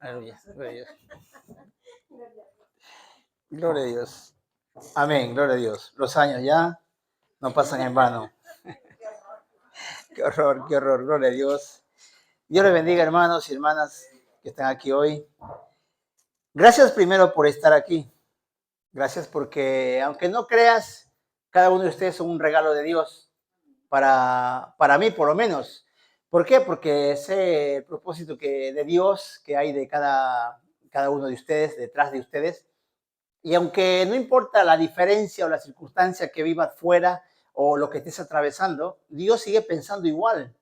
Aleluya. Gloria a Dios. Gloria a Dios. Amén. Gloria a Dios. Los años ya no pasan en vano. Qué horror, qué horror. Gloria a Dios. Dios les bendiga, hermanos y hermanas que están aquí hoy. Gracias primero por estar aquí. Gracias porque, aunque no creas, cada uno de ustedes son un regalo de Dios. Para mí, por lo menos. ¿Por qué? Porque sé el propósito de Dios que hay de cada uno de ustedes, detrás de ustedes. Y aunque no importa la diferencia o la circunstancia que vivas fuera o lo que estés atravesando, Dios sigue pensando igual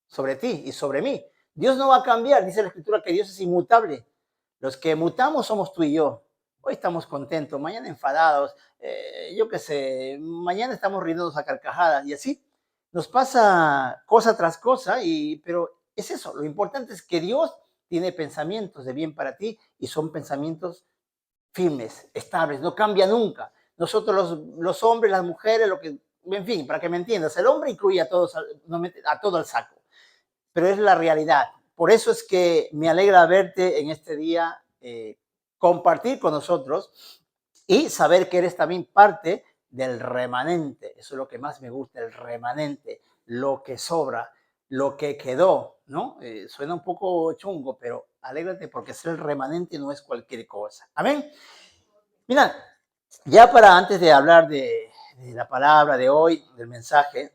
sobre ti y sobre mí. Dios no va a cambiar, dice la Escritura que Dios es inmutable. Los que mutamos somos tú y yo. Hoy estamos contentos, mañana enfadados, yo qué sé, mañana estamos riéndonos a carcajadas y así. Nos pasa cosa tras cosa, pero es eso, lo importante es que Dios tiene pensamientos de bien para ti y son pensamientos firmes, estables, no cambia nunca. Nosotros los hombres, las mujeres, en fin, para que me entiendas, el hombre incluye a todos, no mete a todo el saco, pero es la realidad. Por eso es que me alegra verte en este día, compartir con nosotros y saber que eres también parte del remanente. Eso es lo que más me gusta, el remanente, lo que sobra, lo que quedó, ¿no? Suena un poco chungo, pero alégrate porque ser el remanente no es cualquier cosa. Amén. Mira, ya para antes de hablar de la palabra de hoy, del mensaje,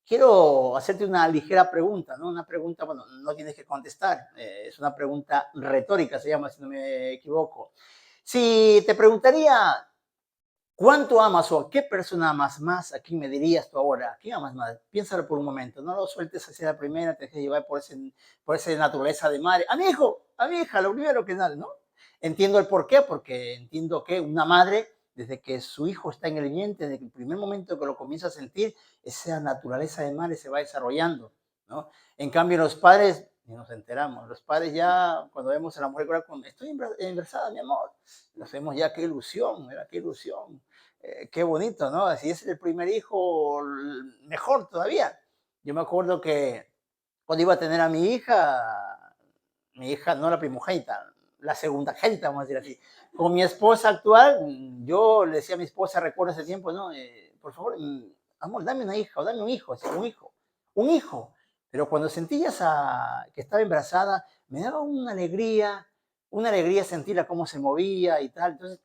quiero hacerte una ligera pregunta, ¿no? Una pregunta, bueno, no tienes que contestar, es una pregunta retórica, se llama, si no me equivoco. Si te preguntaría, ¿cuánto amas o a qué persona amas más? ¿A quién me dirías tú ahora? ¿A quién amas más? Piénsalo por un momento, no lo sueltes hacia la primera, te dejes llevar por esa naturaleza de madre. A mi hijo, a mi hija, lo primero que nada, ¿no? Entiendo el por qué, porque entiendo que una madre, desde que su hijo está en el vientre, desde el primer momento que lo comienza a sentir, esa naturaleza de madre se va desarrollando, ¿no? En cambio, los padres, ni nos enteramos, los padres ya, cuando vemos a la mujer, estoy embarazada, mi amor, nos vemos ya, qué ilusión, ¿verdad? Qué ilusión. Qué bonito, ¿no? Si es el primer hijo, mejor todavía. Yo me acuerdo que cuando iba a tener a mi hija no la primogénita, la segunda genta, vamos a decir así. Con mi esposa actual, yo le decía a mi esposa, recuerdo ese tiempo, ¿no? Por favor, amor, dame una hija o dame un hijo, sí, un hijo, un hijo. Pero cuando sentí que estaba embarazada, me daba una alegría sentirla cómo se movía y tal. Entonces,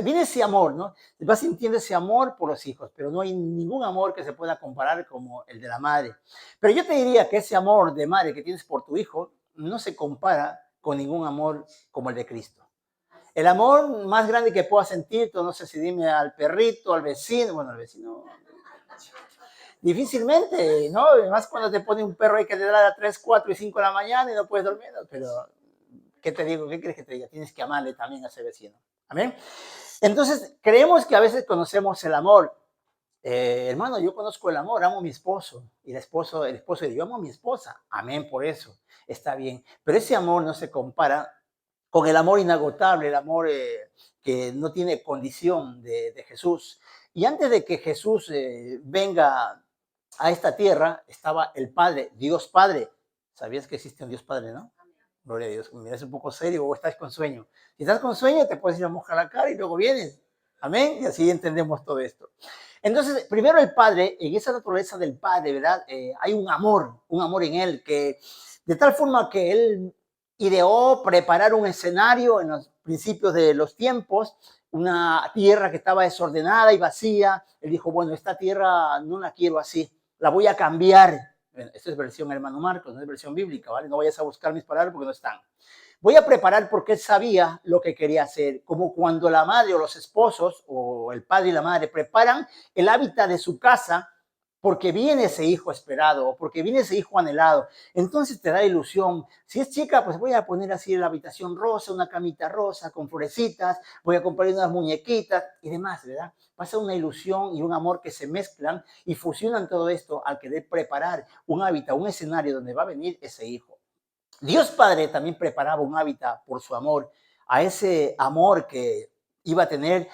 viene ese amor, ¿no? Vas sintiendo ese amor por los hijos, pero no hay ningún amor que se pueda comparar como el de la madre. Pero yo te diría que ese amor de madre que tienes por tu hijo no se compara con ningún amor como el de Cristo. El amor más grande que puedas sentir, tú no sé si dime al perrito, al vecino, bueno, al vecino, difícilmente, ¿no? Además cuando te pone un perro ahí que te da a 3, 4 y 5 de la mañana y no puedes dormir, pero ¿qué te digo? ¿Qué crees que te diga? Tienes que amarle también a ese vecino. Amén. Entonces, creemos que a veces conocemos el amor. Hermano, yo conozco el amor, amo a mi esposo. Y el esposo dice, yo amo a mi esposa. Amén, por eso. Está bien. Pero ese amor no se compara con el amor inagotable, el amor que no tiene condición de Jesús. Y antes de que Jesús venga a esta tierra, estaba el Padre, Dios Padre. ¿Sabías que existe un Dios Padre, no? Gloria a Dios. Mira, es un poco serio o estás con sueño. Si estás con sueño, te puedes ir a mojar la cara y luego vienes. Amén. Y así entendemos todo esto. Entonces, primero el Padre, en esa naturaleza del Padre, ¿verdad? Hay un amor en Él, que de tal forma que Él ideó preparar un escenario en los principios de los tiempos, una tierra que estaba desordenada y vacía. Él dijo, bueno, esta tierra no la quiero así, la voy a cambiar. Esta es versión hermano Marcos, no es versión bíblica, ¿vale? No vayas a buscar mis palabras porque no están. Voy a preparar porque él sabía lo que quería hacer, como cuando la madre o los esposos o el padre y la madre preparan el hábitat de su casa porque viene ese hijo esperado o porque viene ese hijo anhelado. Entonces te da ilusión. Si es chica, pues voy a poner así en la habitación rosa, una camita rosa con florecitas, voy a comprar unas muñequitas y demás, ¿verdad? Pasa una ilusión y un amor que se mezclan y fusionan todo esto al querer preparar un hábitat, un escenario donde va a venir ese hijo. Dios Padre también preparaba un hábitat por su amor, a ese amor que iba a tener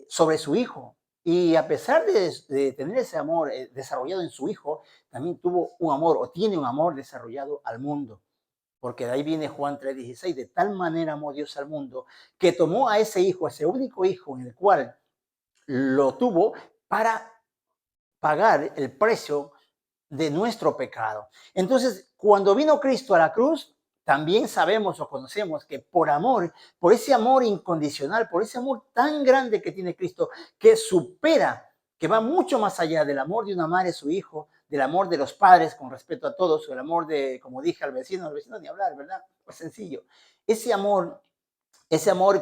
sobre su hijo. Y a pesar de tener ese amor desarrollado en su hijo, también tuvo un amor o tiene un amor desarrollado al mundo. porque de ahí viene Juan 3:16, de tal manera amó Dios al mundo, que tomó a ese hijo, ese único hijo en el cual lo tuvo para pagar el precio de nuestro pecado. Entonces, cuando vino Cristo a la cruz, también sabemos o conocemos que por amor, por ese amor incondicional, por ese amor tan grande que tiene Cristo, que supera, que va mucho más allá del amor de una madre a su hijo, del amor de los padres con respeto a todos, o el amor de, como dije, al vecino ni hablar, ¿verdad? Pues sencillo. Ese amor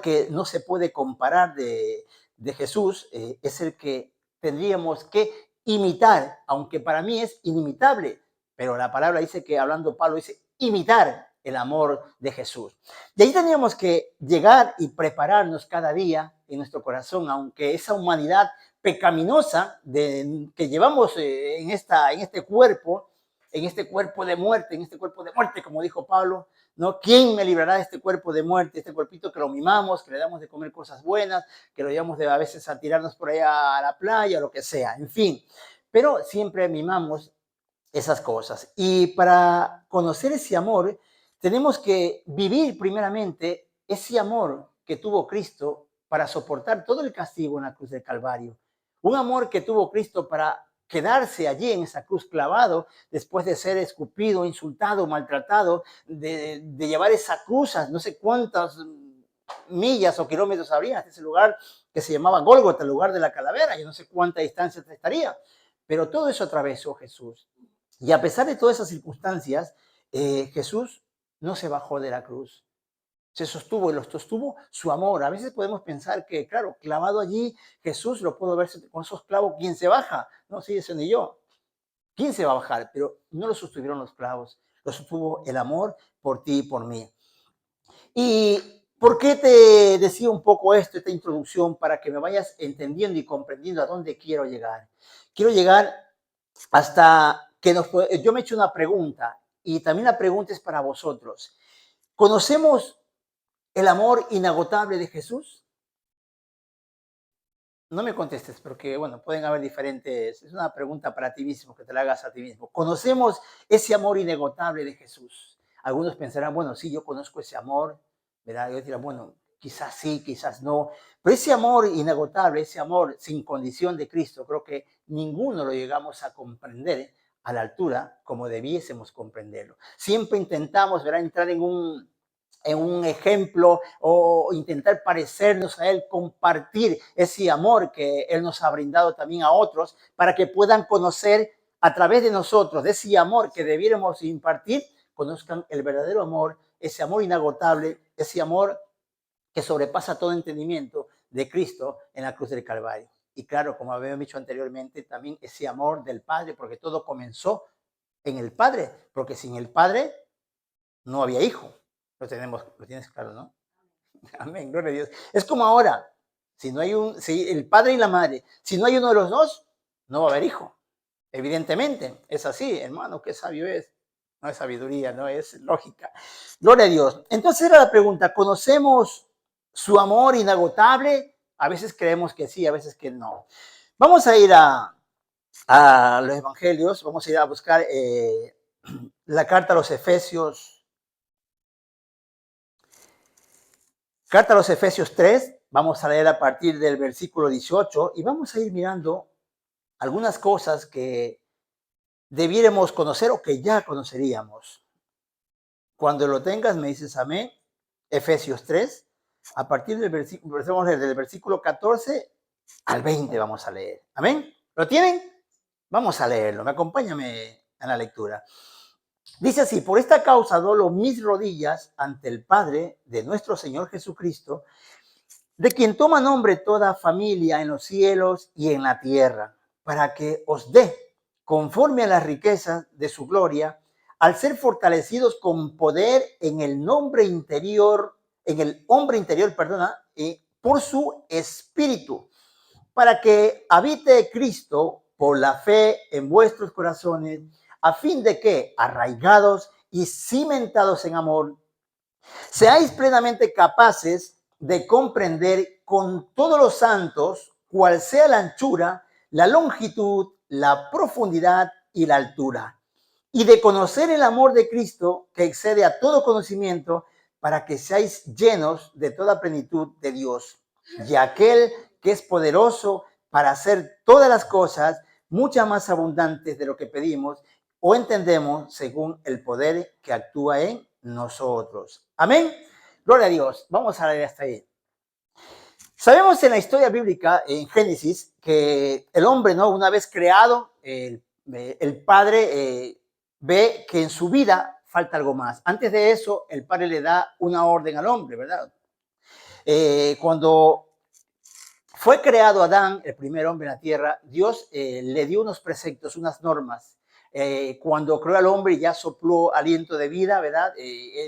que no se puede comparar de Jesús, es el que tendríamos que imitar, aunque para mí es inimitable, pero la palabra dice que, hablando Pablo, dice imitar el amor de Jesús. Y ahí tendríamos que llegar y prepararnos cada día en nuestro corazón, aunque esa humanidad pecaminosa que llevamos en este cuerpo en este cuerpo de muerte, como dijo Pablo, ¿no? ¿Quién me librará de este cuerpo de muerte, este cuerpito que lo mimamos, que le damos de comer cosas buenas, que lo llevamos a veces a tirarnos por allá a la playa, o lo que sea, en fin? Pero siempre mimamos esas cosas. Y para conocer ese amor, tenemos que vivir primeramente ese amor que tuvo Cristo para soportar todo el castigo en la cruz del Calvario. Un amor que tuvo Cristo para quedarse allí en esa cruz clavado después de ser escupido, insultado, maltratado, de llevar esa cruz a no sé cuántas millas o kilómetros habría hasta ese lugar que se llamaba Gólgota, el lugar de la calavera. Yo no sé cuánta distancia estaría, pero todo eso atravesó Jesús. Y a pesar de todas esas circunstancias, Jesús no se bajó de la cruz. Se sostuvo y lo sostuvo su amor. A veces podemos pensar que, claro, clavado allí, Jesús lo puedo ver con esos clavos. ¿Quién se baja? No, sí, eso ni yo. ¿Quién se va a bajar? Pero no lo sostuvieron los clavos. Lo sostuvo el amor por ti y por mí. ¿Y por qué te decía un poco esta introducción? Para que me vayas entendiendo y comprendiendo a dónde quiero llegar. Quiero llegar hasta que yo me he hecho una pregunta, y también la pregunta es para vosotros. ¿Conocemos el amor inagotable de Jesús? No me contestes, porque bueno, pueden haber diferentes, es una pregunta para ti mismo, que te la hagas a ti mismo. ¿Conocemos ese amor inagotable de Jesús? Algunos pensarán, bueno, sí, yo conozco ese amor, ¿verdad? Y otros dirán, bueno, quizás sí, quizás no. Pero ese amor inagotable, ese amor sin condición de Cristo, creo que ninguno lo llegamos a comprender a la altura como debiésemos comprenderlo. Siempre intentamos, ¿verdad?, entrar en un ejemplo o intentar parecernos a Él, compartir ese amor que Él nos ha brindado también a otros para que puedan conocer a través de nosotros, de ese amor que debiéramos impartir, conozcan el verdadero amor, ese amor inagotable, ese amor que sobrepasa todo entendimiento de Cristo en la cruz del Calvario. Y claro, como habíamos dicho anteriormente, también ese amor del Padre, porque todo comenzó en el Padre, porque sin el Padre no había hijo. Lo tienes claro, ¿no? Amén, gloria a Dios. Es como ahora, si el padre y la madre, si no hay uno de los dos, no va a haber hijo. Evidentemente, es así, hermano, qué sabio es. No es sabiduría, no es lógica. Gloria a Dios. Entonces era la pregunta, ¿conocemos su amor inagotable? A veces creemos que sí, a veces que no. Vamos a ir a los evangelios, vamos a ir a buscar la carta a los Efesios. Carta a los Efesios 3, vamos a leer a partir del versículo 18 y vamos a ir mirando algunas cosas que debiéramos conocer o que ya conoceríamos. Cuando lo tengas me dices amén. Efesios 3, a partir del versículo 14 al 20 vamos a leer. Amén. ¿Lo tienen? Vamos a leerlo. Acompáñame en la lectura. Dice así: por esta causa doblo mis rodillas ante el Padre de nuestro Señor Jesucristo, de quien toma nombre toda familia en los cielos y en la tierra, para que os dé, conforme a las riquezas de su gloria, al ser fortalecidos con poder en el hombre interior, y por su espíritu, para que habite Cristo por la fe en vuestros corazones, a fin de que, arraigados y cimentados en amor, seáis plenamente capaces de comprender con todos los santos cuál sea la anchura, la longitud, la profundidad y la altura, y de conocer el amor de Cristo que excede a todo conocimiento, para que seáis llenos de toda plenitud de Dios. Y aquel que es poderoso para hacer todas las cosas muchas más abundantes de lo que pedimos o entendemos, según el poder que actúa en nosotros. Amén. Gloria a Dios. Vamos a leer hasta ahí. Sabemos en la historia bíblica, en Génesis, que el hombre, ¿no? Una vez creado, el padre ve que en su vida falta algo más. Antes de eso, el padre le da una orden al hombre, ¿verdad? Cuando fue creado Adán, el primer hombre en la tierra, Dios le dio unos preceptos, unas normas. Cuando creó al hombre y ya sopló aliento de vida, ¿verdad?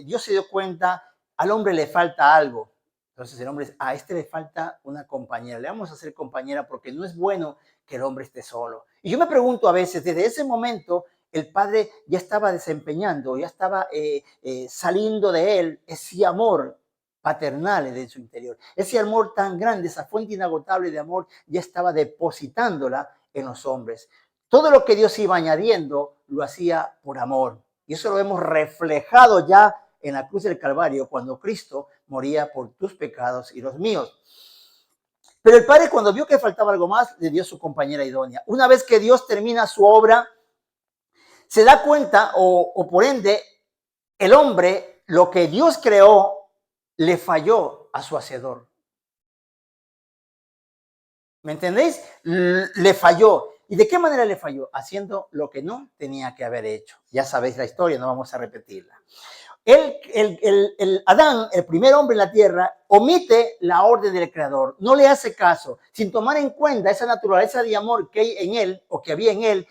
Dios se dio cuenta, al hombre le falta algo. Entonces el hombre, a este le falta una compañera, le vamos a hacer compañera porque no es bueno que el hombre esté solo. Y yo me pregunto a veces, desde ese momento, el padre ya estaba desempeñando, ya estaba saliendo de él ese amor paternal de su interior. Ese amor tan grande, esa fuente inagotable de amor, ya estaba depositándola en los hombres. Todo lo que Dios iba añadiendo, lo hacía por amor. Y eso lo hemos reflejado ya en la cruz del Calvario, cuando Cristo moría por tus pecados y los míos. Pero el Padre, cuando vio que faltaba algo más, le dio su compañera idónea. Una vez que Dios termina su obra, se da cuenta, o por ende, el hombre, lo que Dios creó, le falló a su hacedor. ¿Me entendéis? Le falló. ¿Y de qué manera le falló? Haciendo lo que no tenía que haber hecho. Ya sabéis la historia, no vamos a repetirla. Adán, el primer hombre en la tierra, omite la orden del Creador, no le hace caso, sin tomar en cuenta esa naturaleza de amor que hay en él, o que había en él,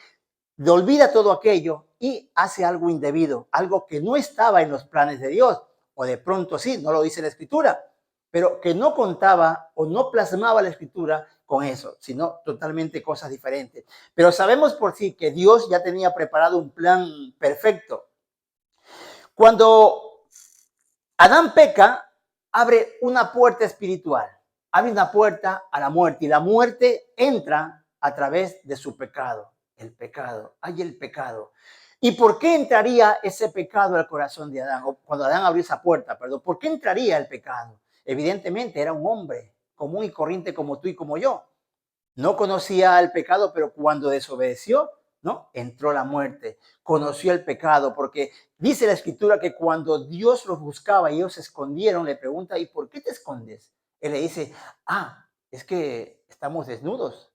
le olvida todo aquello y hace algo indebido, algo que no estaba en los planes de Dios, o de pronto sí, no lo dice la Escritura, pero que no contaba o no plasmaba la Escritura con eso, sino totalmente cosas diferentes. Pero sabemos por sí que Dios ya tenía preparado un plan perfecto. Cuando Adán peca, abre una puerta espiritual, abre una puerta a la muerte, y la muerte entra a través de su pecado. El pecado, hay el pecado. ¿Y por qué entraría ese pecado al corazón de Adán? O cuando Adán abrió esa puerta, perdón, ¿por qué entraría el pecado? Evidentemente era un hombre común y corriente como tú y como yo. No conocía el pecado, pero cuando desobedeció, ¿no? Entró la muerte. Conoció el pecado, porque dice la Escritura que cuando Dios los buscaba y ellos se escondieron, le pregunta, ¿y por qué te escondes? Él le dice, es que estamos desnudos.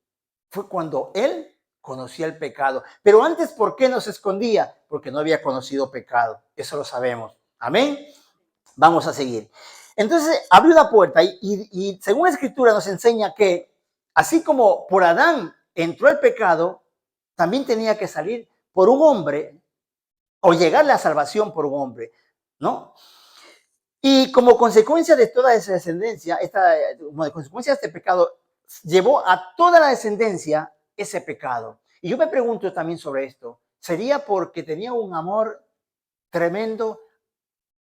Fue cuando él conocía el pecado. Pero antes, ¿por qué no se escondía? Porque no había conocido pecado. Eso lo sabemos. Amén. Vamos a seguir. Entonces, abrió la puerta y según la Escritura nos enseña que así como por Adán entró el pecado, también tenía que salir por un hombre o llegar la salvación por un hombre, ¿no? Y como consecuencia de toda esa descendencia, como consecuencia de este pecado, llevó a toda la descendencia ese pecado. Y yo me pregunto también sobre esto, ¿sería porque tenía un amor tremendo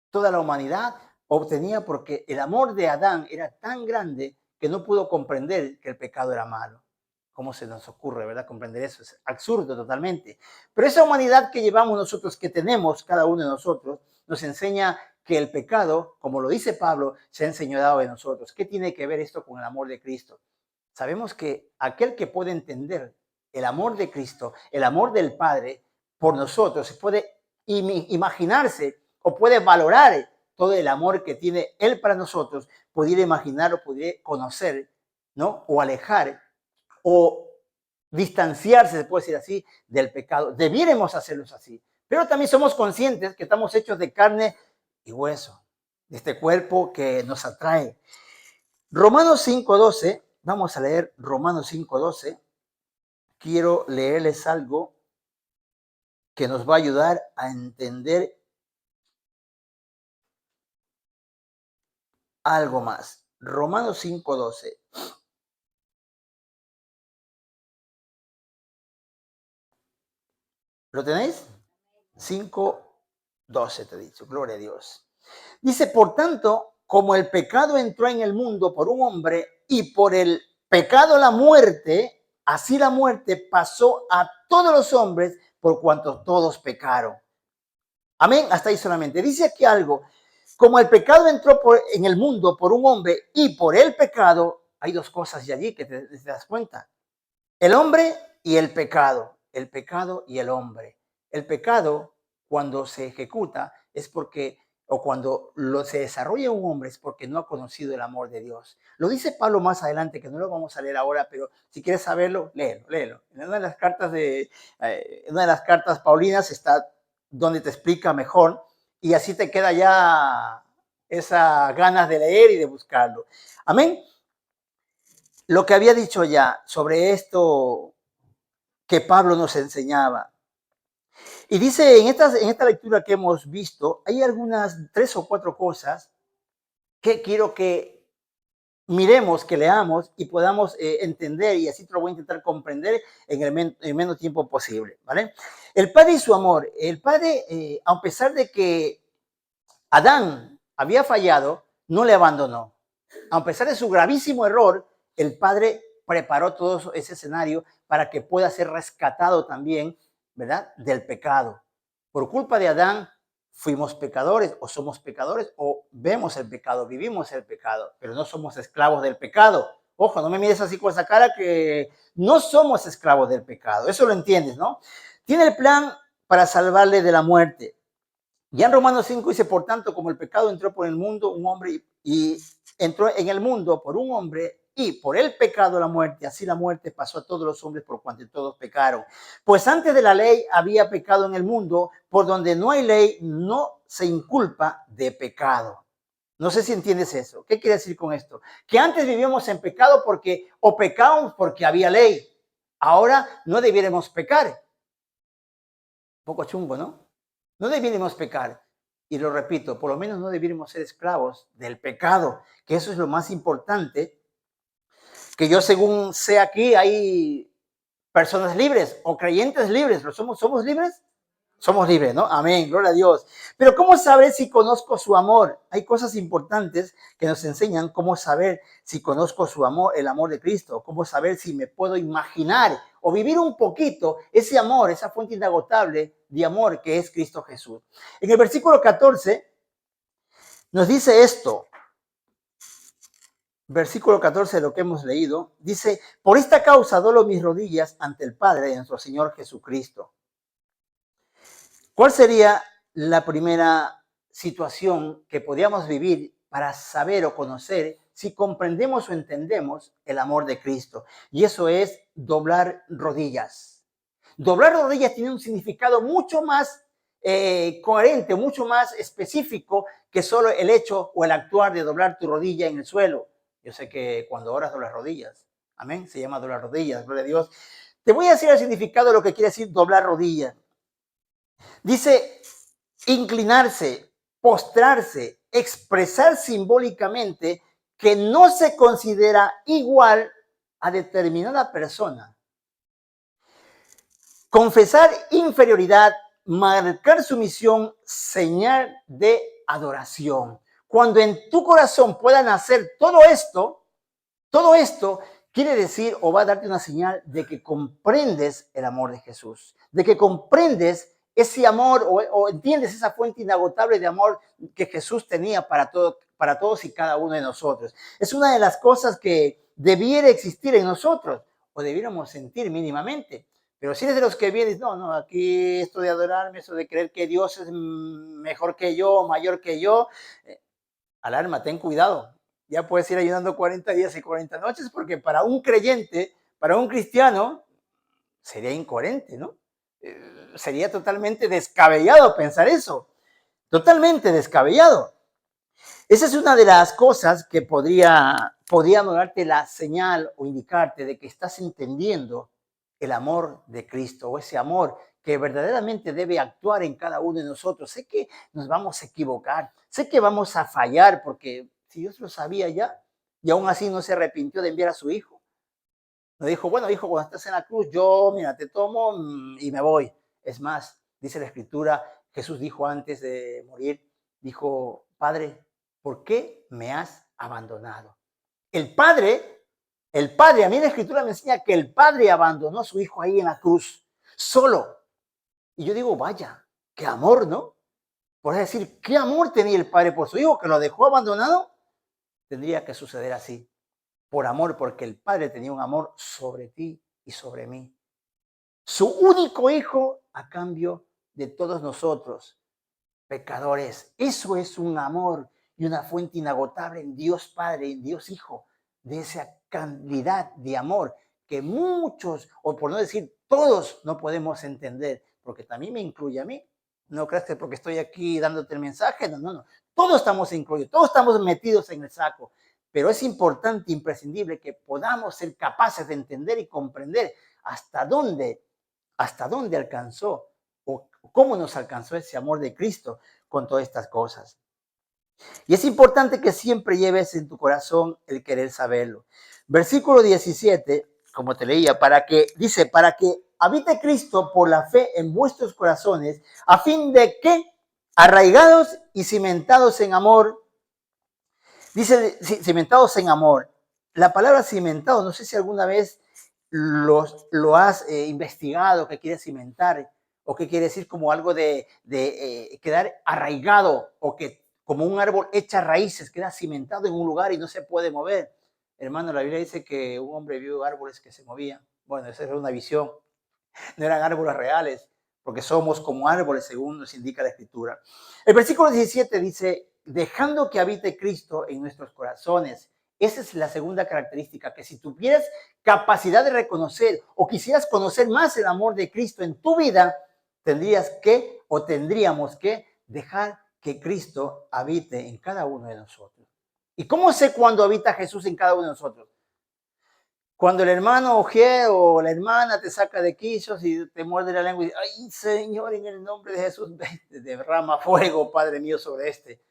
toda la humanidad, o tenía porque el amor de Adán era tan grande que no pudo comprender que el pecado era malo? ¿Cómo se nos ocurre, verdad, comprender eso? Es absurdo totalmente. Pero esa humanidad que llevamos nosotros, que tenemos cada uno de nosotros, nos enseña que el pecado, como lo dice Pablo, se ha enseñado de nosotros. ¿Qué tiene que ver esto con el amor de Cristo? Sabemos que aquel que puede entender el amor de Cristo, el amor del Padre por nosotros, se puede imaginarse o puede valorar todo el amor que tiene Él para nosotros, pudiera imaginar o pudiera conocer, ¿no? O alejar o distanciarse, se puede decir así, del pecado. Debiéramos hacerlos así. Pero también somos conscientes que estamos hechos de carne y hueso, de este cuerpo que nos atrae. Romanos 5:12, vamos a leer Romanos 5:12. Quiero leerles algo que nos va a ayudar a entender algo más. Romanos 5:12. ¿Lo tenéis? 5:12 te he dicho, gloria a Dios. Dice, por tanto, como el pecado entró en el mundo por un hombre y por el pecado la muerte, así la muerte pasó a todos los hombres por cuanto todos pecaron. Amén, hasta ahí solamente. Dice aquí algo, como el pecado entró en el mundo por un hombre y por el pecado, hay dos cosas de allí que te das cuenta. El hombre y el pecado y el hombre. El pecado, cuando se ejecuta, es porque, o cuando se desarrolla un hombre, es porque no ha conocido el amor de Dios. Lo dice Pablo más adelante, que no lo vamos a leer ahora, pero si quieres saberlo, léelo. En una de las cartas una de las cartas paulinas está donde te explica mejor, y así te queda ya esa ganas de leer y de buscarlo. Amén. Lo que había dicho ya sobre esto que Pablo nos enseñaba. Y dice, en esta lectura que hemos visto, hay algunas 3 o 4 cosas que quiero que miremos, que leamos y podamos entender, y así te lo voy a intentar comprender en el menos tiempo posible, ¿vale? El Padre y su amor. El Padre, a pesar de que Adán había fallado, no le abandonó. A pesar de su gravísimo error, el Padre preparó todo ese escenario para que pueda ser rescatado también, ¿verdad?, del pecado. Por culpa de Adán, fuimos pecadores o somos pecadores o vemos el pecado, vivimos el pecado, pero no somos esclavos del pecado. Ojo, no me mires así con esa cara, que no somos esclavos del pecado. Eso lo entiendes, ¿no? Tiene el plan para salvarle de la muerte. Ya en Romanos 5 dice, por tanto, como el pecado entró por el mundo, un hombre, y entró en el mundo por un hombre, y por el pecado la muerte, así la muerte pasó a todos los hombres por cuanto todos pecaron. Pues antes de la ley había pecado en el mundo, por donde no hay ley, no se inculpa de pecado. No sé si entiendes eso. ¿Qué quiere decir con esto? Que antes vivíamos en pecado o pecábamos porque había ley. Ahora no debiéramos pecar. Un poco chungo, ¿no? No debiéramos pecar. Y lo repito, por lo menos no debiéramos ser esclavos del pecado, que eso es lo más importante. Que yo, según sé aquí, hay personas libres o creyentes libres. ¿Somos libres? Somos libres, ¿no? Amén, gloria a Dios. Pero ¿cómo saber si conozco su amor? Hay cosas importantes que nos enseñan cómo saber si conozco su amor, el amor de Cristo, cómo saber si me puedo imaginar o vivir un poquito ese amor, esa fuente inagotable de amor que es Cristo Jesús. En el versículo 14 nos dice esto, versículo 14 de lo que hemos leído, dice, por esta causa doblo mis rodillas ante el Padre de nuestro Señor Jesucristo. ¿Cuál sería la primera situación que podíamos vivir para saber o conocer si comprendemos o entendemos el amor de Cristo? Y eso es doblar rodillas. Doblar rodillas tiene un significado mucho más coherente, mucho más específico que solo el hecho o el actuar de doblar tu rodilla en el suelo. Yo sé que cuando oras doblas rodillas. Amén. Se llama doblar rodillas, gloria a Dios. Te voy a decir el significado de lo que quiere decir doblar rodillas. Dice inclinarse, postrarse, expresar simbólicamente que no se considera igual a determinada persona. Confesar inferioridad, marcar sumisión, señal de adoración. Cuando en tu corazón pueda nacer todo esto quiere decir o va a darte una señal de que comprendes el amor de Jesús, de que comprendes ese amor o entiendes esa fuente inagotable de amor que Jesús tenía para todos y cada uno de nosotros. Es una de las cosas que debiera existir en nosotros o debiéramos sentir mínimamente. Pero si eres de los que vienes, no, aquí esto de adorarme, eso de creer que Dios es mejor que yo, mayor que yo, alarma, ten cuidado. Ya puedes ir ayunando 40 días y 40 noches, porque para un creyente, para un cristiano, sería incoherente, ¿no? Sería totalmente descabellado pensar eso. Totalmente descabellado. Esa es una de las cosas que podría darte la señal o indicarte de que estás entendiendo el amor de Cristo o ese amor que verdaderamente debe actuar en cada uno de nosotros. Sé que nos vamos a equivocar, sé que vamos a fallar, porque si Dios lo sabía ya y aún así no se arrepintió de enviar a su hijo. No dijo, bueno, hijo, cuando estás en la cruz, yo, mira, te tomo y me voy. Es más, dice la Escritura, Jesús dijo antes de morir, dijo, Padre, ¿por qué me has abandonado? El Padre El Padre, a mí la Escritura me enseña que el Padre abandonó a su Hijo ahí en la cruz, solo. Y yo digo, vaya, qué amor, ¿no? Por decir, qué amor tenía el Padre por su Hijo, que lo dejó abandonado. Tendría que suceder así, por amor, porque el Padre tenía un amor sobre ti y sobre mí. Su único Hijo a cambio de todos nosotros, pecadores. Eso es un amor y una fuente inagotable en Dios Padre, en Dios Hijo, de esa cantidad de amor que muchos, o por no decir todos, no podemos entender, porque también me incluye a mí. No creas que porque estoy aquí dándote el mensaje, no, no, no. Todos estamos incluidos, todos estamos metidos en el saco, pero es importante, imprescindible que podamos ser capaces de entender y comprender hasta dónde alcanzó o cómo nos alcanzó ese amor de Cristo con todas estas cosas. Y es importante que siempre lleves en tu corazón el querer saberlo. Versículo 17, como te leía, dice, para que habite Cristo por la fe en vuestros corazones, a fin de que, arraigados y cimentados en amor, dice, cimentados en amor. La palabra cimentado, no sé si alguna vez lo has investigado, qué quiere cimentar, o qué quiere decir como algo de quedar arraigado, o que como un árbol echa raíces, queda cimentado en un lugar y no se puede mover. Hermano, la Biblia dice que un hombre vio árboles que se movían. Bueno, esa era una visión, no eran árboles reales, porque somos como árboles, según nos indica la Escritura. El versículo 17 dice, dejando que habite Cristo en nuestros corazones. Esa es la segunda característica, que si tuvieras capacidad de reconocer o quisieras conocer más el amor de Cristo en tu vida, tendríamos que dejar que Cristo habite en cada uno de nosotros. ¿Y cómo sé cuándo habita Jesús en cada uno de nosotros? Cuando el hermano ojea o la hermana te saca de quisos y te muerde la lengua y dice, ay, Señor, en el nombre de Jesús, derrama fuego, Padre mío, sobre este.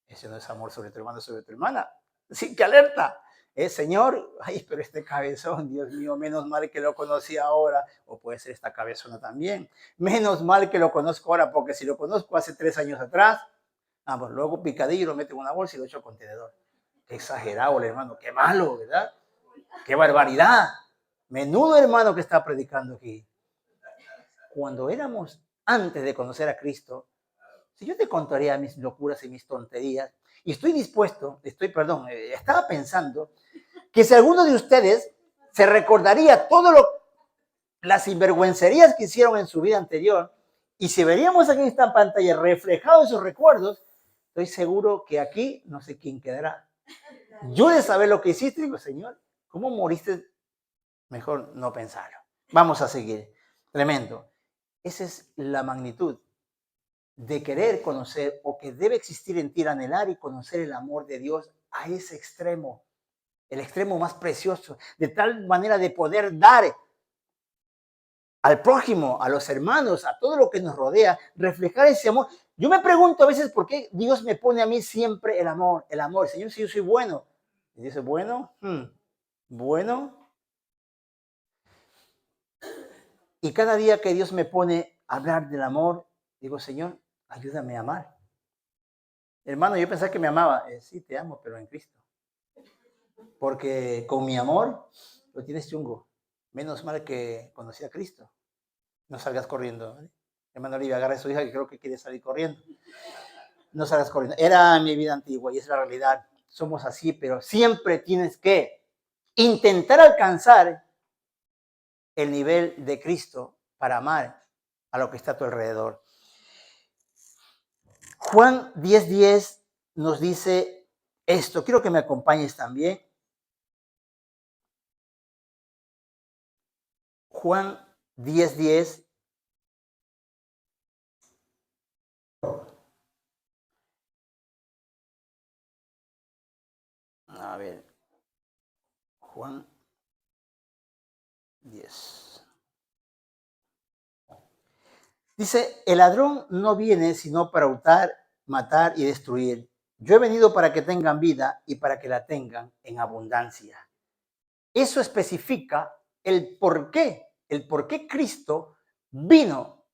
Ese no es amor sobre tu hermano, sobre tu hermana. Sí, que alerta. Señor, ay, pero este cabezón, Dios mío, menos mal que lo conocí ahora. O puede ser esta cabezona también. Menos mal que lo conozco ahora, porque si lo conozco hace 3 años atrás, pues luego picadillo lo meto en una bolsa y lo echo al contenedor. Qué exagerado el hermano, qué malo, ¿verdad? ¡Qué barbaridad! Menudo hermano que está predicando aquí. Cuando éramos antes de conocer a Cristo, si yo te contaría mis locuras y mis tonterías, y estaba pensando que si alguno de ustedes se recordaría las sinvergüencerías que hicieron en su vida anterior, y si veríamos aquí en esta pantalla reflejados esos recuerdos, estoy seguro que aquí no sé quién quedará. Yo de saber lo que hiciste, digo, Señor, ¿cómo moriste? Mejor no pensarlo. Vamos a seguir. Tremendo. Esa es la magnitud de querer conocer o que debe existir en ti el anhelar y conocer el amor de Dios a ese extremo, el extremo más precioso, de tal manera de poder dar al prójimo, a los hermanos, a todo lo que nos rodea, reflejar ese amor. Yo me pregunto a veces por qué Dios me pone a mí siempre el amor. Señor, si yo soy bueno. Y dice, bueno, bueno. Y cada día que Dios me pone a hablar del amor, digo, Señor, ayúdame a amar. Hermano, yo pensaba que me amaba. Sí, te amo, pero en Cristo. Porque con mi amor lo tienes chungo. Menos mal que conocí a Cristo. No salgas corriendo. ¿Vale? Hermano Olivia, agarra a su hija que creo que quiere salir corriendo. No salgas corriendo. Era mi vida antigua y es la realidad. Somos así, pero siempre tienes que intentar alcanzar el nivel de Cristo para amar a lo que está a tu alrededor. Juan 10:10 nos dice esto. Quiero que me acompañes también. Juan 10:10. A ver. Juan 10. Dice, el ladrón no viene sino para hurtar, matar y destruir. Yo he venido para que tengan vida y para que la tengan en abundancia. Eso especifica el por qué Cristo vino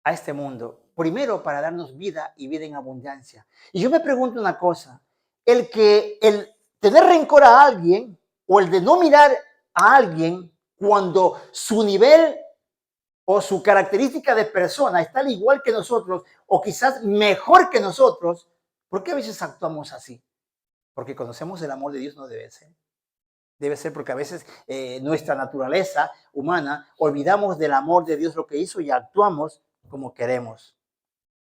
a este mundo. Primero, para darnos vida y vida en abundancia. Y yo me pregunto una cosa, el tener rencor a alguien o el de no mirar a alguien cuando su nivel o su característica de persona está al igual que nosotros o quizás mejor que nosotros? ¿Por qué a veces actuamos así? Porque conocemos el amor de Dios, no debe ser. Debe ser porque a veces nuestra naturaleza humana olvidamos del amor de Dios lo que hizo y actuamos como queremos.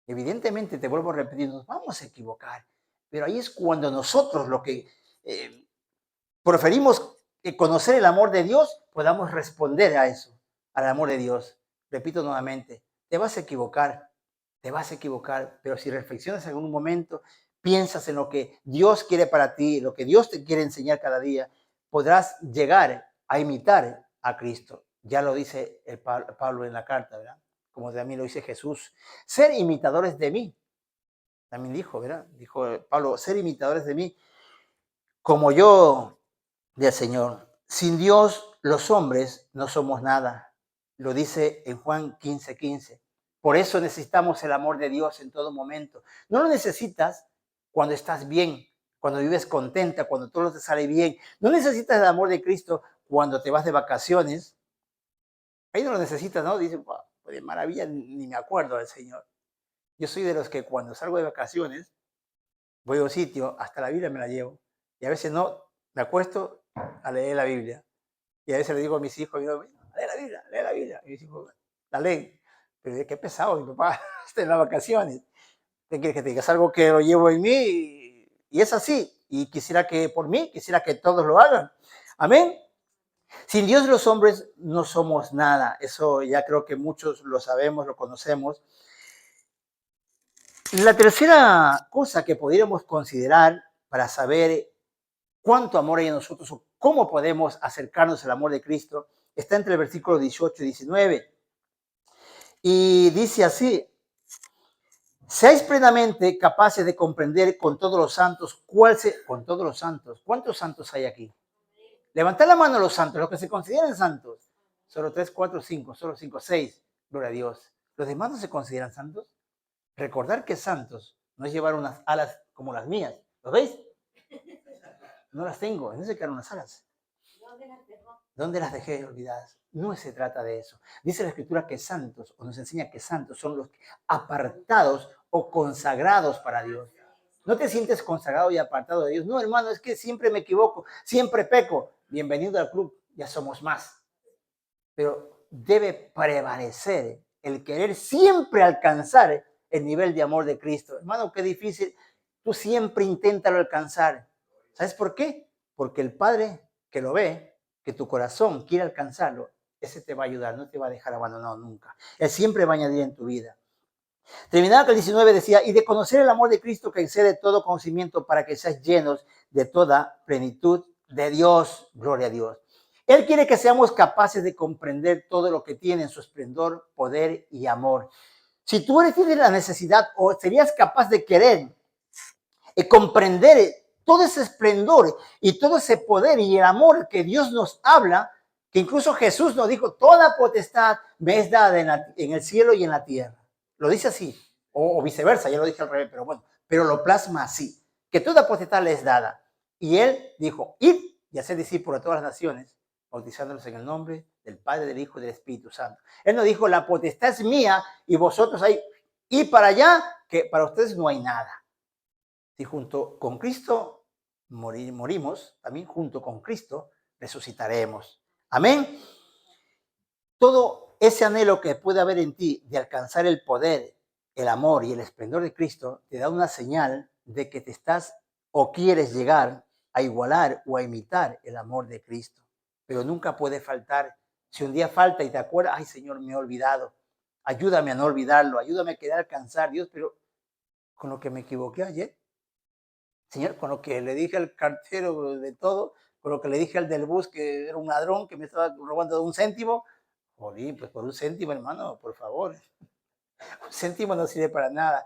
Evidentemente, te vuelvo a repetir, nos vamos a equivocar, pero ahí es cuando nosotros lo que eh, preferimos conocer el amor de Dios, podamos responder a eso, al amor de Dios. Repito nuevamente, te vas a equivocar, pero si reflexionas en un momento, piensas en lo que Dios quiere para ti, lo que Dios te quiere enseñar cada día, podrás llegar a imitar a Cristo. Ya lo dice Pablo en la carta, ¿verdad? Como también lo dice Jesús. Ser imitadores de mí. También dijo, ¿verdad? Dijo Pablo, ser imitadores de mí, como yo del Señor. Sin Dios, los hombres no somos nada. Lo dice en Juan 15:15. Por eso necesitamos el amor de Dios en todo momento. No lo necesitas cuando estás bien, cuando vives contenta, cuando todo te sale bien. No necesitas el amor de Cristo cuando te vas de vacaciones. Ahí no lo necesitas, ¿no? Dice, wow, de maravilla, ni me acuerdo del Señor. Yo soy de los que cuando salgo de vacaciones, voy a un sitio, hasta la Biblia me la llevo. Y a veces no, me acuesto a leer la Biblia. Y a veces le digo a mis hijos, digo, lee la Biblia, lee la Biblia. Y mis hijos, la leen. Pero qué pesado, mi papá, está en las vacaciones. ¿Qué quieres que te diga? Es algo que lo llevo en mí y es así. Y quisiera que por mí, quisiera que todos lo hagan. Amén. Sin Dios los hombres no somos nada. Eso ya creo que muchos lo sabemos, lo conocemos. La tercera cosa que podríamos considerar para saber cuánto amor hay en nosotros o cómo podemos acercarnos al amor de Cristo está entre el versículo 18 y 19. Y dice así: seáis plenamente capaces de comprender con todos los santos con todos los santos. ¿Cuántos santos hay aquí? Levantad la mano los santos, los que se consideran santos. Solo 3, 4, 5, solo 5, 6. Gloria a Dios. ¿Los demás no se consideran santos? Recordar que santos no es llevar unas alas como las mías. ¿Lo veis? No las tengo, no se quedan unas alas. ¿Dónde las dejé olvidadas? No se trata de eso. Dice la Escritura que santos, o nos enseña que santos son los apartados o consagrados para Dios. ¿No te sientes consagrado y apartado de Dios? No, hermano, es que siempre me equivoco, siempre peco. Bienvenido al club, ya somos más. Pero debe prevalecer el querer siempre alcanzar el nivel de amor de Cristo. Hermano, qué difícil. Tú siempre inténtalo alcanzar. ¿Sabes por qué? Porque el Padre que lo ve, que tu corazón quiere alcanzarlo, ese te va a ayudar, no te va a dejar abandonado nunca. Él siempre va a añadir en tu vida. Terminaba que el 19 decía, y de conocer el amor de Cristo que excede todo conocimiento para que seas llenos de toda plenitud de Dios. Gloria a Dios. Él quiere que seamos capaces de comprender todo lo que tiene en su esplendor, poder y amor. Si tú tienes la necesidad o serías capaz de querer y comprender todo ese esplendor y todo ese poder y el amor que Dios nos habla, que incluso Jesús nos dijo, toda potestad me es dada en el cielo y en la tierra. Lo dice así, o viceversa, ya lo dije al revés, pero bueno, pero lo plasma así, que toda potestad le es dada. Y él dijo, id y hacer discípulos a todas las naciones, bautizándolos en el nombre del Padre, del Hijo y del Espíritu Santo. Él no dijo, la potestad es mía y vosotros ahí, y para allá, que para ustedes no hay nada. Si junto con Cristo morimos, también junto con Cristo resucitaremos. Amén. Todo ese anhelo que puede haber en ti de alcanzar el poder, el amor y el esplendor de Cristo te da una señal de que te estás o quieres llegar a igualar o a imitar el amor de Cristo. Pero nunca puede faltar. Si un día falta y te acuerdas, ay Señor, me he olvidado. Ayúdame a no olvidarlo, ayúdame a querer alcanzar, Dios, pero con lo que me equivoqué ayer, Señor, con lo que le dije al cartero de todo, con lo que le dije al del bus que era un ladrón que me estaba robando un céntimo, jolín, pues por un céntimo, hermano, por favor. Un céntimo no sirve para nada.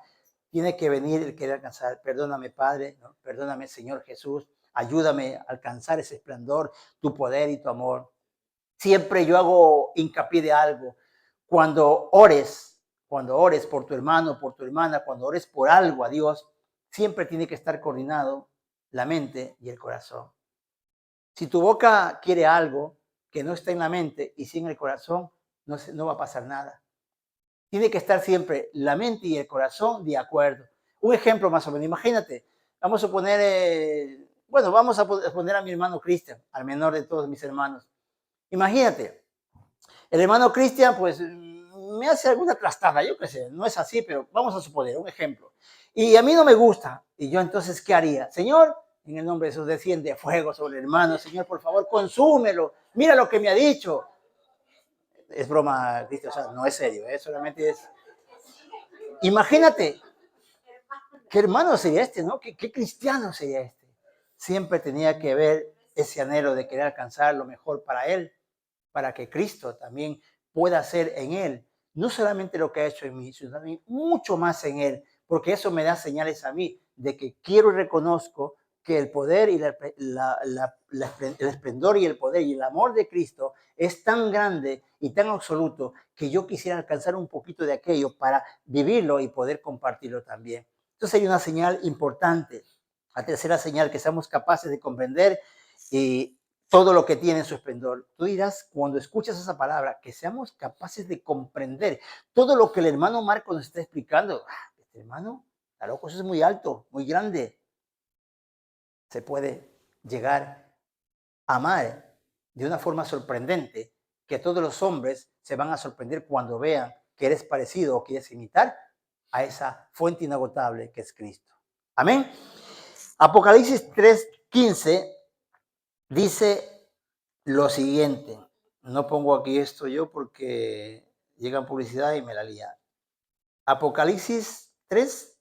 Tiene que venir el querer alcanzar. Perdóname, Padre, ¿no? Perdóname, Señor Jesús. Ayúdame a alcanzar ese esplendor, tu poder y tu amor. Siempre yo hago hincapié de algo. Cuando ores por tu hermano, por tu hermana, cuando ores por algo a Dios, siempre tiene que estar coordinado la mente y el corazón. Si tu boca quiere algo, que no está en la mente y sí en el corazón, no va a pasar nada. Tiene que estar siempre la mente y el corazón de acuerdo. Un ejemplo más o menos, imagínate, vamos a poner, vamos a poner a mi hermano Cristian, al menor de todos mis hermanos. Imagínate, el hermano Cristian, pues, me hace alguna trastada, yo qué sé, no es así, pero vamos a suponer, un ejemplo. Y a mí no me gusta, y yo entonces, ¿qué haría? Señor, en el nombre de Jesús, desciende fuego sobre el hermano, Señor, por favor, consúmelo, mira lo que me ha dicho. Es broma, Cristian, o sea, no es serio, solamente es... Imagínate, ¿qué hermano sería este, no? ¿Qué cristiano sería este? Siempre tenía que ver ese anhelo de querer alcanzar lo mejor para él, para que Cristo también pueda hacer en él, no solamente lo que ha hecho en mí, sino también mucho más en él, porque eso me da señales a mí de que quiero y reconozco que el poder y el esplendor y el poder y el amor de Cristo es tan grande y tan absoluto que yo quisiera alcanzar un poquito de aquello para vivirlo y poder compartirlo también. Entonces hay una señal importante. La tercera señal, que seamos capaces de comprender todo lo que tiene en su esplendor. Tú dirás, cuando escuchas esa palabra, que seamos capaces de comprender todo lo que el hermano Marcos nos está explicando. Este hermano, está loco, eso es muy alto, muy grande. Se puede llegar a amar de una forma sorprendente, que todos los hombres se van a sorprender cuando vean que eres parecido o quieres imitar a esa fuente inagotable que es Cristo. Amén. Apocalipsis 3:15 dice lo siguiente. No pongo aquí esto yo porque llegan publicidad y me la lía. Apocalipsis 3,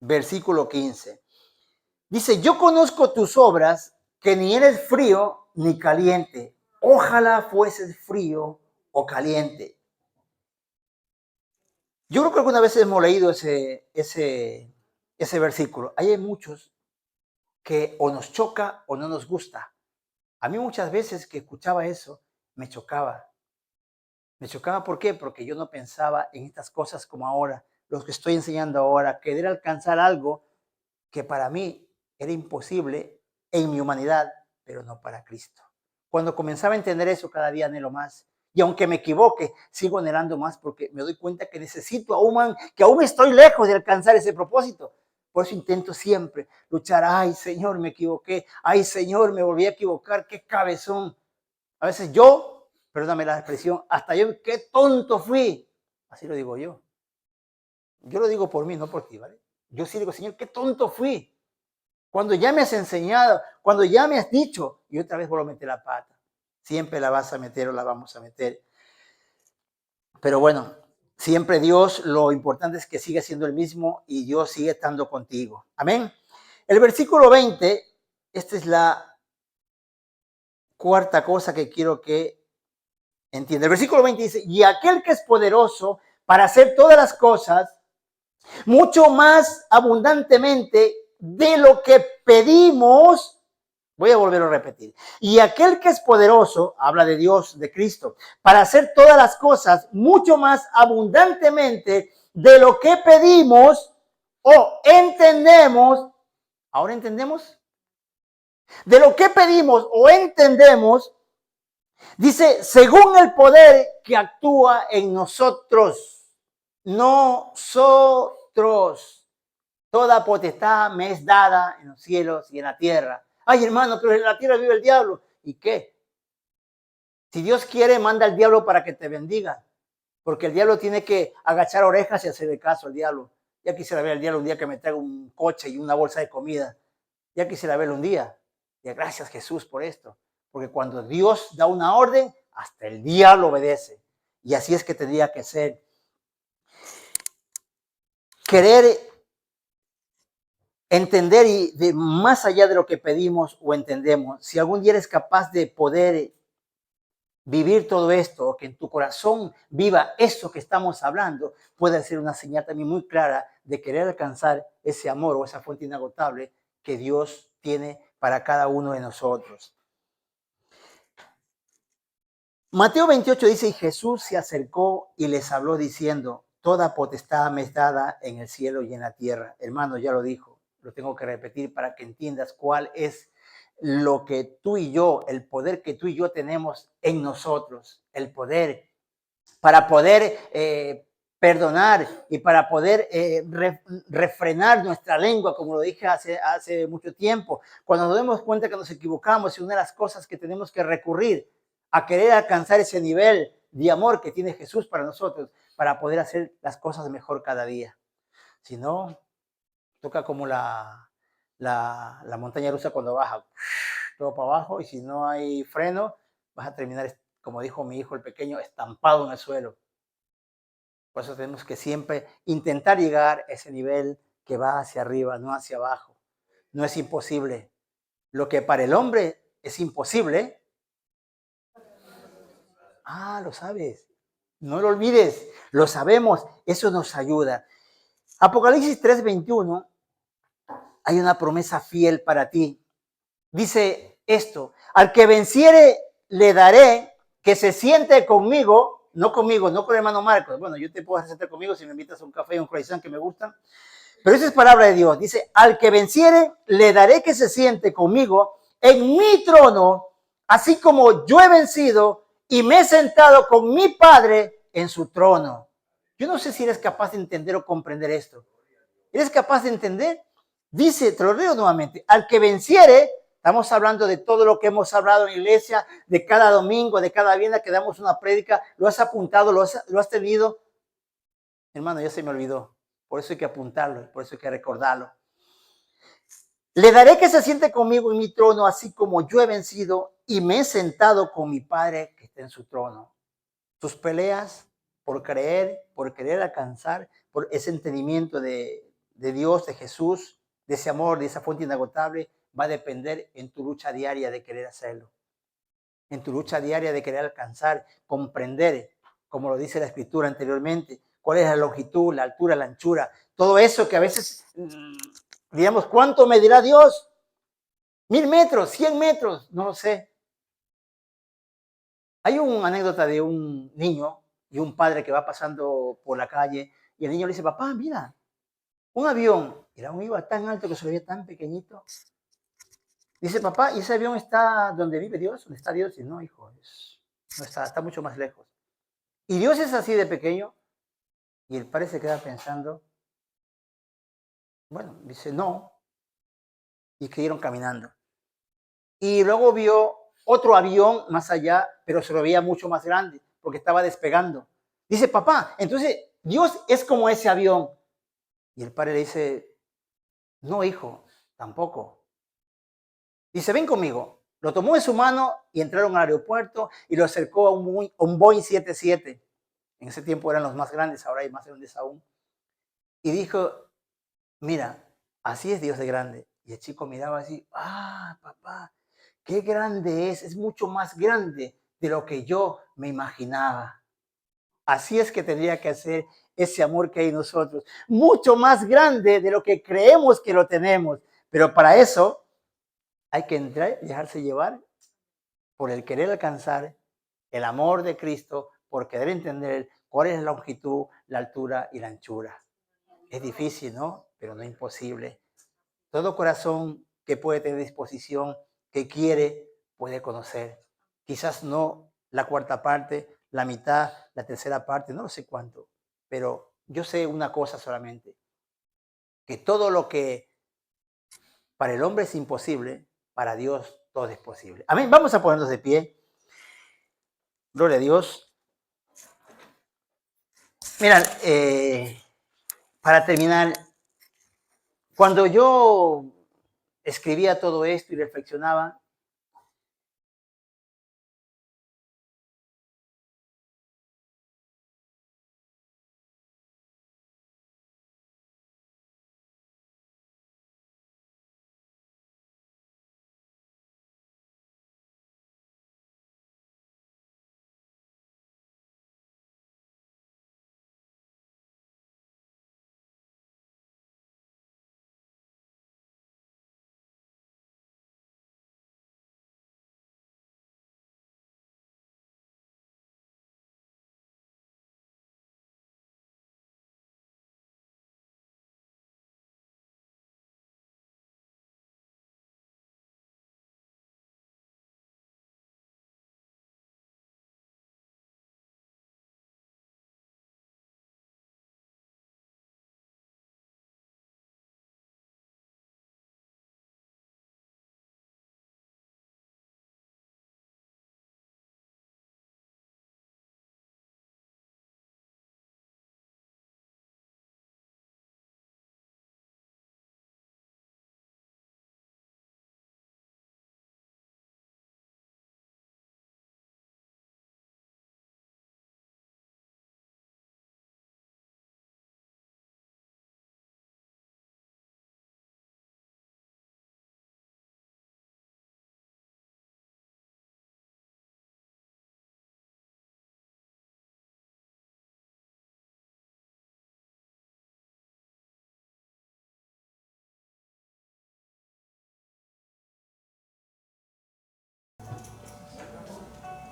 versículo 15. Dice, yo conozco tus obras, que ni eres frío ni caliente. Ojalá fueses frío o caliente. Yo creo que alguna vez hemos leído ese versículo. Hay muchos que o nos choca o no nos gusta. A mí muchas veces que escuchaba eso, me chocaba. Me chocaba, ¿por qué? Porque yo no pensaba en estas cosas como ahora, los que estoy enseñando ahora, querer alcanzar algo que para mí era imposible en mi humanidad, pero no para Cristo. Cuando comenzaba a entender eso, cada día anhelo más. Y aunque me equivoque, sigo anhelando más porque me doy cuenta que necesito que aún estoy lejos de alcanzar ese propósito. Por eso intento siempre luchar. Ay, Señor, me equivoqué. Ay, Señor, me volví a equivocar. Qué cabezón. A veces perdóname la expresión, hasta yo, qué tonto fui. Así lo digo yo. Yo lo digo por mí, no por ti, ¿vale? Yo sí digo, Señor, qué tonto fui. Cuando ya me has enseñado, cuando ya me has dicho, y otra vez vuelvo a meter la pata. Siempre la vas a meter o la vamos a meter. Pero bueno, siempre Dios, lo importante es que siga siendo el mismo y Dios sigue estando contigo. Amén. El versículo 20, esta es la cuarta cosa que quiero que entienda. El versículo 20 dice, y aquel que es poderoso para hacer todas las cosas, mucho más abundantemente de lo que pedimos. Voy a volver a repetir. Y aquel que es poderoso, habla de Dios, de Cristo, para hacer todas las cosas mucho más abundantemente de lo que pedimos o entendemos. ¿Ahora entendemos? De lo que pedimos o entendemos, dice, según el poder que actúa en nosotros. Nosotros. Toda potestad me es dada en los cielos y en la tierra. Ay, hermano, pero en la tierra vive el diablo. ¿Y qué? Si Dios quiere, manda al diablo para que te bendiga. Porque el diablo tiene que agachar orejas y hacerle caso al diablo. Ya quisiera ver al diablo un día que me traiga un coche y una bolsa de comida. Ya quisiera verlo un día. Y gracias, Jesús, por esto. Porque cuando Dios da una orden, hasta el diablo obedece. Y así es que tendría que ser. Querer entender y de más allá de lo que pedimos o entendemos, si algún día eres capaz de poder vivir todo esto, o que en tu corazón viva eso que estamos hablando, puede ser una señal también muy clara de querer alcanzar ese amor o esa fuente inagotable que Dios tiene para cada uno de nosotros. Mateo 28 dice, y Jesús se acercó y les habló diciendo, toda potestad me es dada en el cielo y en la tierra. Hermano, ya lo dijo, lo tengo que repetir para que entiendas cuál es lo que tú y yo, el poder que tú y yo tenemos en nosotros, el poder para poder perdonar y para poder refrenar nuestra lengua, como lo dije hace mucho tiempo. Cuando nos demos cuenta que nos equivocamos, y una de las cosas que tenemos que recurrir a querer alcanzar ese nivel de amor que tiene Jesús para nosotros, para poder hacer las cosas mejor cada día. Si no, toca como la montaña rusa cuando baja, todo para abajo, y si no hay freno, vas a terminar, como dijo mi hijo el pequeño, estampado en el suelo. Por eso tenemos que siempre intentar llegar a ese nivel que va hacia arriba, no hacia abajo. No es imposible. Lo que para el hombre es imposible, lo sabes. No lo olvides, lo sabemos, eso nos ayuda. Apocalipsis 3:21, hay una promesa fiel para ti. Dice esto: al que venciere le daré que se siente conmigo, no con el hermano Marcos. Bueno, yo te puedo sentar conmigo si me invitas a un café y un croissant que me gustan. Pero esa es palabra de Dios. Dice, al que venciere, le daré que se siente conmigo en mi trono, así como yo he vencido y me he sentado con mi Padre en su trono. Yo no sé si eres capaz de entender o comprender esto. ¿Eres capaz de entender? Dice, te lo leo nuevamente, al que venciere, estamos hablando de todo lo que hemos hablado en la iglesia, de cada domingo, de cada viernes que damos una prédica, lo has apuntado, lo has tenido. Hermano, ya se me olvidó. Por eso hay que apuntarlo, por eso hay que recordarlo. Le daré que se siente conmigo en mi trono, así como yo he vencido y me he sentado con mi Padre que está en su trono. Tus peleas por querer alcanzar, por ese entendimiento de Dios, de Jesús, de ese amor, de esa fuente inagotable, va a depender en tu lucha diaria de querer hacerlo. En tu lucha diaria de querer alcanzar, comprender, como lo dice la Escritura anteriormente, cuál es la longitud, la altura, la anchura, todo eso que a veces, digamos, ¿cuánto medirá Dios? 1000 metros, 100 metros, no lo sé. Hay una anécdota de un niño y un padre que va pasando por la calle y el niño le dice, papá, mira, un avión. Y el avión iba tan alto que se lo veía tan pequeñito. Dice, papá, ¿y ese avión está donde vive Dios? ¿Dónde está Dios? Y no, hijo, no está mucho más lejos. Y Dios es así de pequeño. Y el padre se queda pensando, bueno, dice, no. Y siguieron caminando. Y luego vio otro avión más allá, pero se lo veía mucho más grande, porque estaba despegando. Dice, papá, entonces Dios es como ese avión. Y el padre le dice, no, hijo, tampoco. Dice, ven conmigo. Lo tomó en su mano y entraron al aeropuerto y lo acercó a un Boeing 77. En ese tiempo eran los más grandes, ahora hay más grandes aún. Y dijo, mira, así es Dios de grande. Y el chico miraba así, papá, qué grande es mucho más grande de lo que yo me imaginaba. Así es que tendría que ser ese amor que hay en nosotros, mucho más grande de lo que creemos que lo tenemos. Pero para eso hay que entrar y dejarse llevar por el querer alcanzar el amor de Cristo, por querer entender cuál es la longitud, la altura y la anchura. Es difícil, ¿no? Pero no imposible. Todo corazón que puede tener disposición, que quiere, puede conocer. Quizás no la cuarta parte, la mitad, la tercera parte, no sé cuánto. Pero yo sé una cosa solamente, que todo lo que para el hombre es imposible, para Dios todo es posible. Amén. Vamos a ponernos de pie. Gloria a Dios. Mira, para terminar, cuando yo escribía todo esto y reflexionaba,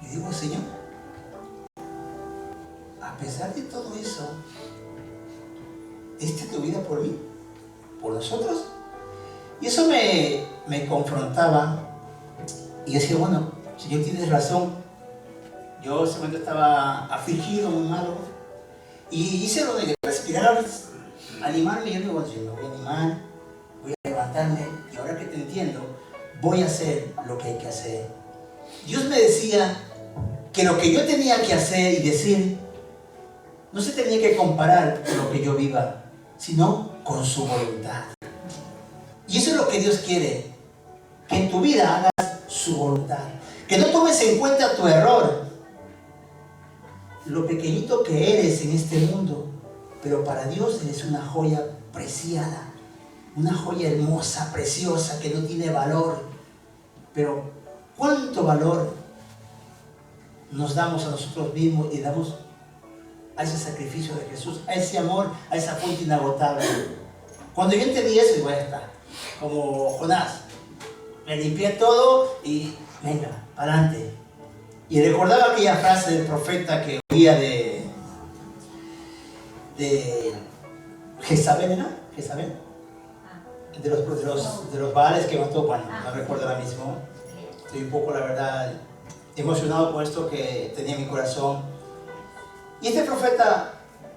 Y digo, Señor, a pesar de todo eso, ¿diste tu vida por mí? ¿Por nosotros? Y eso me confrontaba. Y yo decía, bueno, Señor, tienes razón. Yo ese momento estaba afligido, muy malo. Y hice lo de respirar, animarme. Y yo digo, Señor, me voy a animar, voy a levantarme. Y ahora que te entiendo, voy a hacer lo que hay que hacer. Dios me decía que lo que yo tenía que hacer y decir no se tenía que comparar con lo que yo viva, sino con su voluntad. Y eso es lo que Dios quiere, que en tu vida hagas su voluntad. Que no tomes en cuenta tu error, lo pequeñito que eres en este mundo, pero para Dios eres una joya preciada, una joya hermosa, preciosa, que no tiene valor. Pero ¿cuánto valor nos damos a nosotros mismos y damos a ese sacrificio de Jesús, a ese amor, a esa fuente inagotable? Cuando yo entendí eso, digo, ya está, como Jonás, me limpié todo y venga, adelante. Y recordaba aquella frase del profeta que oía de Jezabel, ¿no? Jezabel, de los Baales que mató, bueno, no recuerdo ahora mismo. Estoy un poco, la verdad, emocionado por esto que tenía en mi corazón. Y este profeta,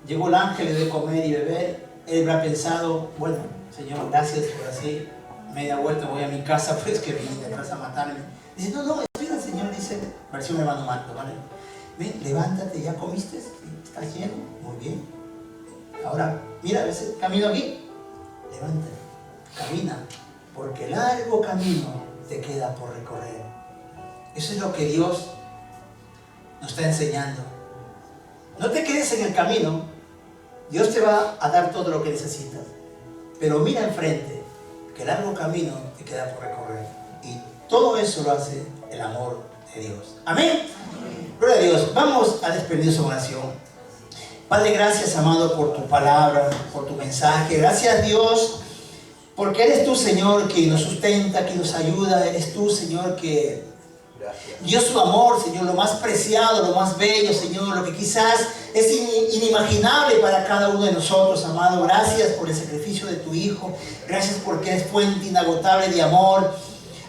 llegó el ángel, le dio de comer y beber. Él habrá pensado, bueno, Señor, gracias por así, media vuelta voy a mi casa, pues que vine detrás a matarme. Dice, no, espera, Señor, dice, pareció un hermano Marco, ¿vale? Ven, levántate, ¿ya comiste? ¿Estás lleno? Muy bien. Ahora, mira, ¿ves el camino aquí? Levántate, camina, porque largo camino te queda por recorrer. Eso es lo que Dios nos está enseñando. No te quedes en el camino. Dios te va a dar todo lo que necesitas. Pero mira enfrente, que largo camino te queda por recorrer. Y todo eso lo hace el amor de Dios. Amén. Gloria a Dios. Vamos a despedir su oración. Padre, gracias, amado, por tu palabra, por tu mensaje. Gracias, Dios, porque eres tú, Señor, que nos sustenta, que nos ayuda. Eres tú, Señor, que Dios, su amor, Señor, lo más preciado, lo más bello, Señor, lo que quizás es inimaginable para cada uno de nosotros, amado. Gracias por el sacrificio de tu Hijo. Gracias porque eres fuente inagotable de amor.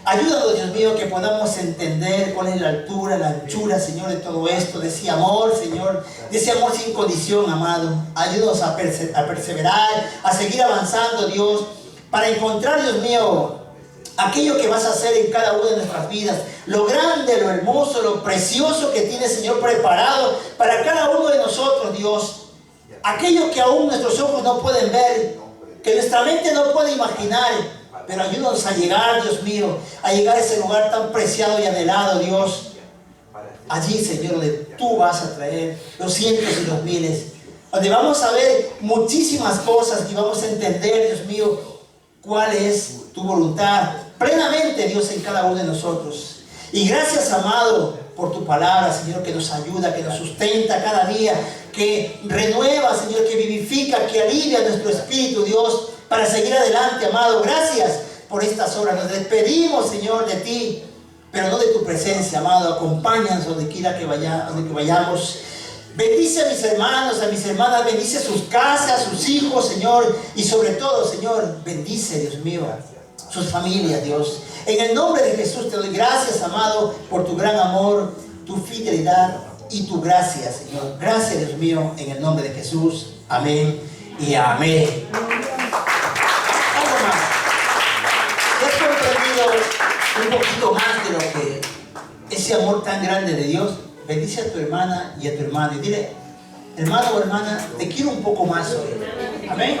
Ayúdanos, Dios mío, que podamos entender cuál es la altura, la anchura, Señor, de todo esto, de ese amor, Señor, de ese amor sin condición, amado. Ayúdanos a perseverar, a seguir avanzando, Dios, para encontrar, Dios mío, aquello que vas a hacer en cada una de nuestras vidas, lo grande, lo hermoso, lo precioso que tienes, Señor, preparado para cada uno de nosotros, Dios. Aquello que aún nuestros ojos no pueden ver, que nuestra mente no puede imaginar, pero ayúdanos a llegar, Dios mío, a llegar a ese lugar tan preciado y anhelado, Dios. Allí, Señor, donde tú vas a traer los cientos y los miles, donde vamos a ver muchísimas cosas y vamos a entender, Dios mío, cuál es tu voluntad plenamente, Dios, en cada uno de nosotros. Y gracias, amado, por tu palabra, Señor, que nos ayuda, que nos sustenta cada día, que renueva, Señor, que vivifica, que alivia nuestro espíritu, Dios, para seguir adelante, amado. Gracias por estas horas. Nos despedimos, Señor, de ti, pero no de tu presencia, amado. Acompáñanos donde quiera que vayamos. Bendice a mis hermanos, a mis hermanas, bendice sus casas, sus hijos, Señor, y sobre todo, Señor, bendice, Dios mío, sus familias, Dios. En el nombre de Jesús te doy gracias, amado, por tu gran amor, tu fidelidad y tu gracia, Señor. Gracias, Dios mío, en el nombre de Jesús. Amén y amén. Algo más. ¿Te has comprendido un poquito más de lo que ese amor tan grande de Dios? Bendice a tu hermana y a tu hermano y dile, hermano o hermana, te quiero un poco más hoy. Amén.